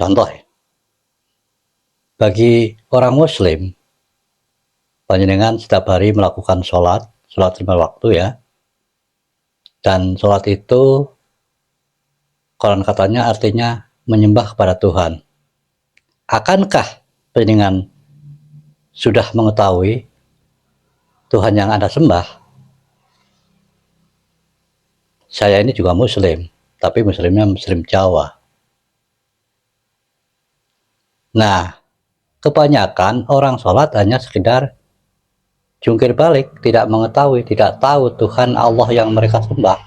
Contoh ya, bagi orang muslim, panjenengan setiap hari melakukan sholat lima waktu ya, dan sholat itu konon katanya artinya menyembah kepada Tuhan. Akankah panjenengan sudah mengetahui Tuhan yang Anda sembah? Saya ini juga muslim, tapi muslimnya muslim Jawa. Nah, kebanyakan orang sholat hanya sekedar jungkir balik, tidak mengetahui, tidak tahu Tuhan Allah yang mereka sembah.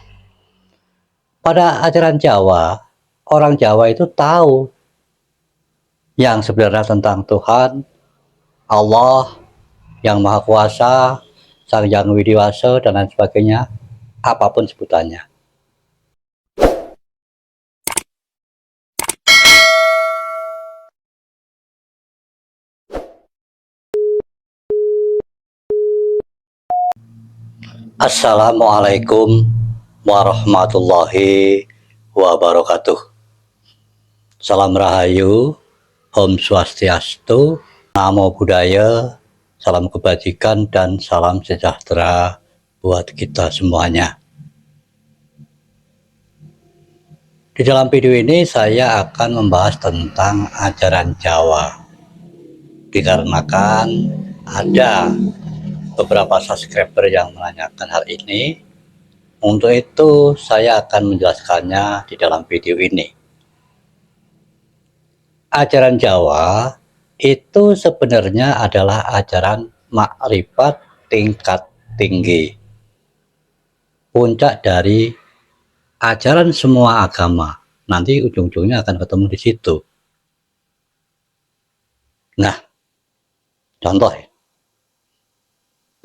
Pada ajaran Jawa, orang Jawa itu tahu yang sebenarnya tentang Tuhan Allah yang Maha Kuasa, Sang Yang Widiwasa, dan lain sebagainya, apapun sebutannya. Assalamualaikum warahmatullahi wabarakatuh. Salam Rahayu, Om Swastiastu, Namo Buddhaya, salam kebajikan dan salam sejahtera buat kita semuanya. Di dalam video ini saya akan membahas tentang ajaran Jawa, dikarenakan ada beberapa subscriber yang menanyakan hal ini. Untuk itu saya akan menjelaskannya di dalam video ini. Ajaran Jawa itu sebenarnya adalah ajaran makrifat tingkat tinggi, puncak dari ajaran semua agama. Nanti ujung-ujungnya akan ketemu di situ. Nah, contoh ya,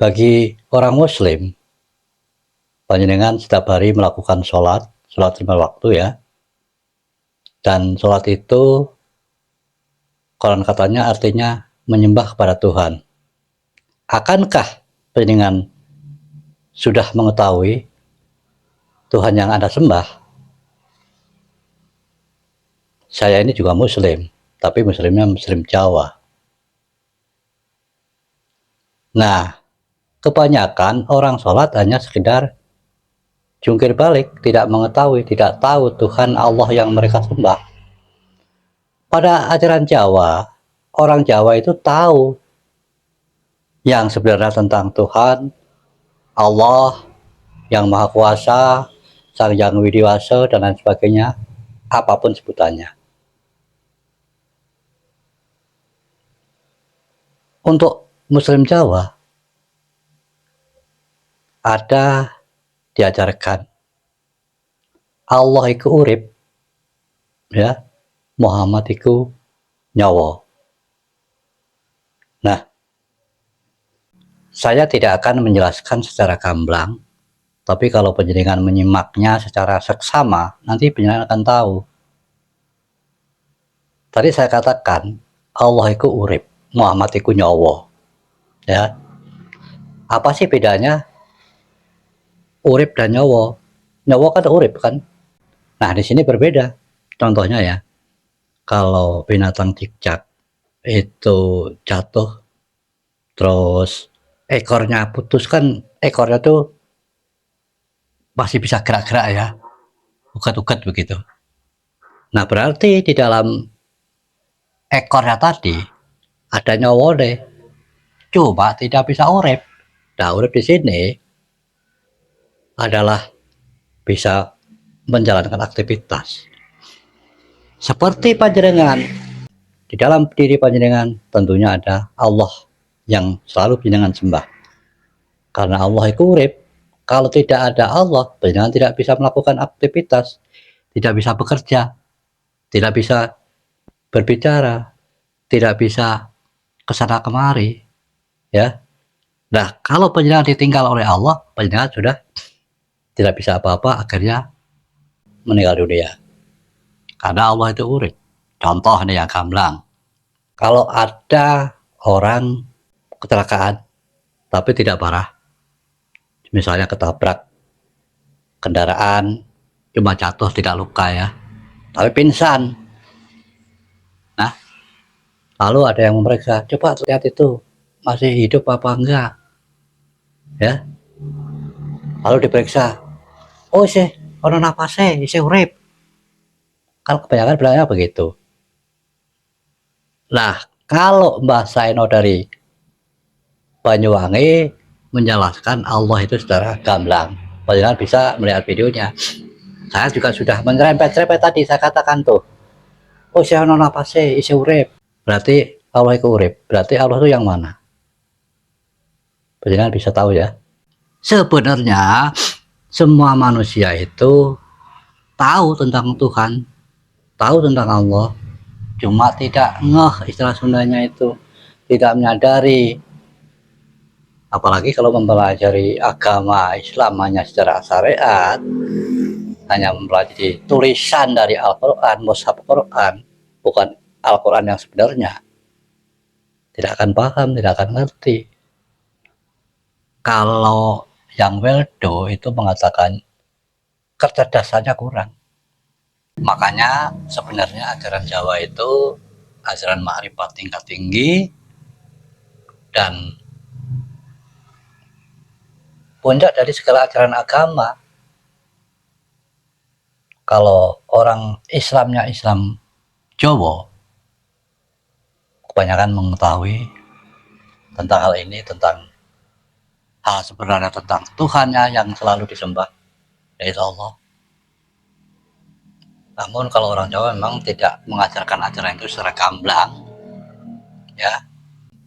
bagi orang muslim, panjenengan setiap hari melakukan sholat lima waktu ya, dan sholat itu konon katanya artinya menyembah kepada Tuhan. Akankah panjenengan sudah mengetahui Tuhan yang Anda sembah? Saya ini juga muslim, tapi muslimnya muslim Jawa. Nah, kebanyakan orang sholat hanya sekedar jungkir balik, tidak mengetahui, tidak tahu Tuhan Allah yang mereka sembah. Pada ajaran Jawa, orang Jawa itu tahu yang sebenarnya tentang Tuhan Allah yang Maha Kuasa, Sang Yang Widiwasa, dan lain sebagainya, apapun sebutannya. Untuk Muslim Jawa, ada diajarkan Allah iku urip, ya, Muhammad iku nyawa. Nah, saya tidak akan menjelaskan secara gamblang, tapi kalau panjenengan menyimaknya secara seksama, nanti panjenengan akan tahu. Tadi saya katakan Allah iku urip, Muhammad iku nyawa. Ya. Apa sih bedanya urip dan nyawa? Nyawa kan urip kan? Nah, di sini berbeda. Contohnya ya, kalau binatang cicak itu jatuh terus ekornya putus, kan ekornya tuh masih bisa gerak-gerak ya, ugat-ugat begitu. Nah, berarti di dalam ekornya tadi ada nyawa deh, cuma tidak bisa urip. Nah, urip di sini adalah bisa menjalankan aktivitas seperti panjenengan. Di dalam diri panjenengan tentunya ada Allah yang selalu panjenengan sembah, karena Allah itu urip. Kalau tidak ada Allah, panjenengan tidak bisa melakukan aktivitas, tidak bisa bekerja, tidak bisa berbicara, tidak bisa kesana kemari, ya. Nah, kalau panjenengan ditinggal oleh Allah, panjenengan sudah tidak bisa apa-apa, akhirnya meninggal dunia. Karena Allah itu urip. Contoh nih yang gamblang, kalau ada orang kecelakaan tapi tidak parah, misalnya ketabrak kendaraan, cuma jatuh tidak luka ya, tapi pingsan. Lalu ada yang memeriksa, coba lihat itu masih hidup apa enggak, ya. Lalu diperiksa, oh sih, ono napasnya, isih urip. Kan kebanyakan bilangnya begitu. Nah, kalau Mbah Saeno dari Banyuwangi menjelaskan Allah itu secara gamblang. Panjenengan bisa melihat videonya. Saya juga sudah menyerempet-serempet tadi saya katakan tuh. Oh, saya ono napase isi urip. Berarti Allah itu urip. Berarti Allah itu yang mana? Panjenengan bisa tahu ya. Sebenarnya semua manusia itu tahu tentang Tuhan, tahu tentang Allah, cuma tidak ngeh istilah Sundanya itu, tidak menyadari. Apalagi kalau mempelajari agama Islam hanya secara syariat, hanya mempelajari tulisan dari Al-Quran, mushaf Quran, bukan Al-Quran yang sebenarnya, tidak akan paham, tidak akan ngerti. Kalau yang Weldo itu mengatakan kecerdasannya kurang. Makanya sebenarnya ajaran Jawa itu ajaran ma'rifat tingkat tinggi dan puncak dari segala ajaran agama. Kalau orang Islamnya Islam Jawa, kebanyakan mengetahui tentang hal ini, tentang hal sebenarnya tentang Tuhannya yang selalu disembah, yaitu Allah. Namun kalau orang Jawa memang tidak mengajarkan ajaran itu secara gamblang, ya.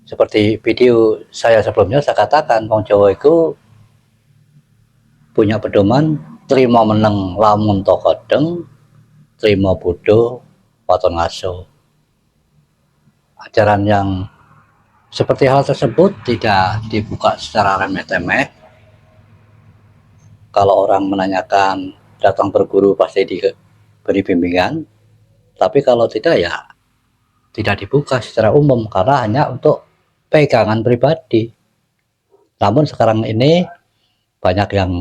Seperti video saya sebelumnya saya katakan, wong Jawa itu punya pedoman terima meneng lamun tokodeng, terima bodoh waton ngaso. Ajaran yang seperti hal tersebut tidak dibuka secara remeh-temeh. Kalau orang menanyakan datang berguru pasti diberi bimbingan, tapi kalau tidak ya tidak dibuka secara umum karena hanya untuk pegangan pribadi. Namun sekarang ini banyak yang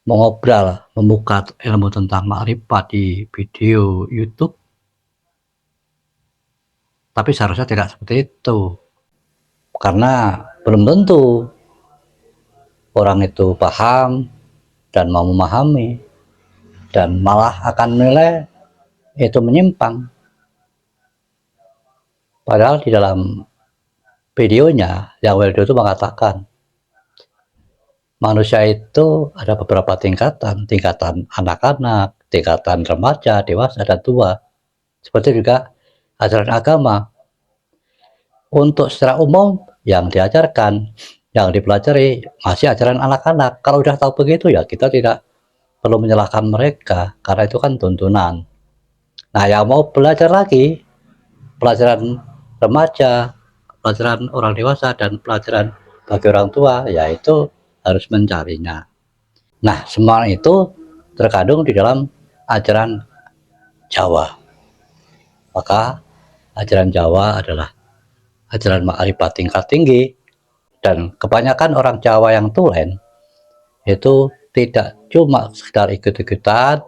mengobrol, membuka ilmu tentang makrifat di video YouTube, tapi seharusnya tidak seperti itu, karena belum tentu orang itu paham dan mau memahami, dan malah akan menilai itu menyimpang. Padahal di dalam videonya yang Weldo itu mengatakan manusia itu ada beberapa tingkatan, tingkatan anak-anak, tingkatan remaja, dewasa, dan tua. Seperti juga ajaran agama. Untuk secara umum yang diajarkan, yang dipelajari masih ajaran anak-anak. Kalau udah tahu begitu ya kita tidak perlu menyalahkan mereka, karena itu kan tuntunan. Nah, yang mau belajar lagi, pelajaran remaja, pelajaran orang dewasa, dan pelajaran bagi orang tua, yaitu harus mencarinya. Nah, semua itu terkandung di dalam ajaran Jawa. Maka ajaran Jawa adalah ajaran ma'rifat tingkat tinggi, dan kebanyakan orang Jawa yang tulen itu tidak cuma sekedar ikut-ikutan,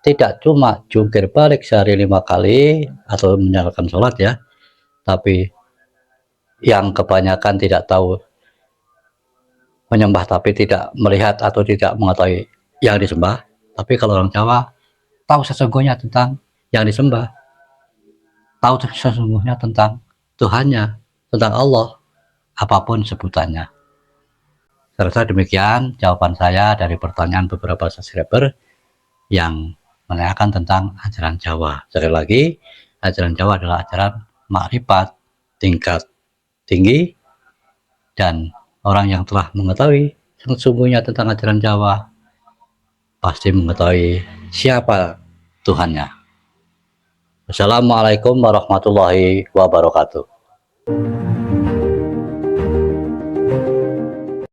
tidak cuma jungkir balik sehari 5 kali atau menjalankan sholat ya, tapi yang kebanyakan tidak tahu menyembah tapi tidak melihat atau tidak mengetahui yang disembah. Tapi kalau orang Jawa tahu sesungguhnya tentang yang disembah, tahu sesungguhnya tentang Tuhannya, tentang Allah, apapun sebutannya. Saya rasa demikian jawaban saya dari pertanyaan beberapa subscriber yang menanyakan tentang ajaran Jawa. Sekali lagi, ajaran Jawa adalah ajaran makrifat tingkat tinggi, dan orang yang telah mengetahui sesungguhnya tentang ajaran Jawa pasti mengetahui siapa Tuhannya. Wassalamualaikum warahmatullahi wabarakatuh.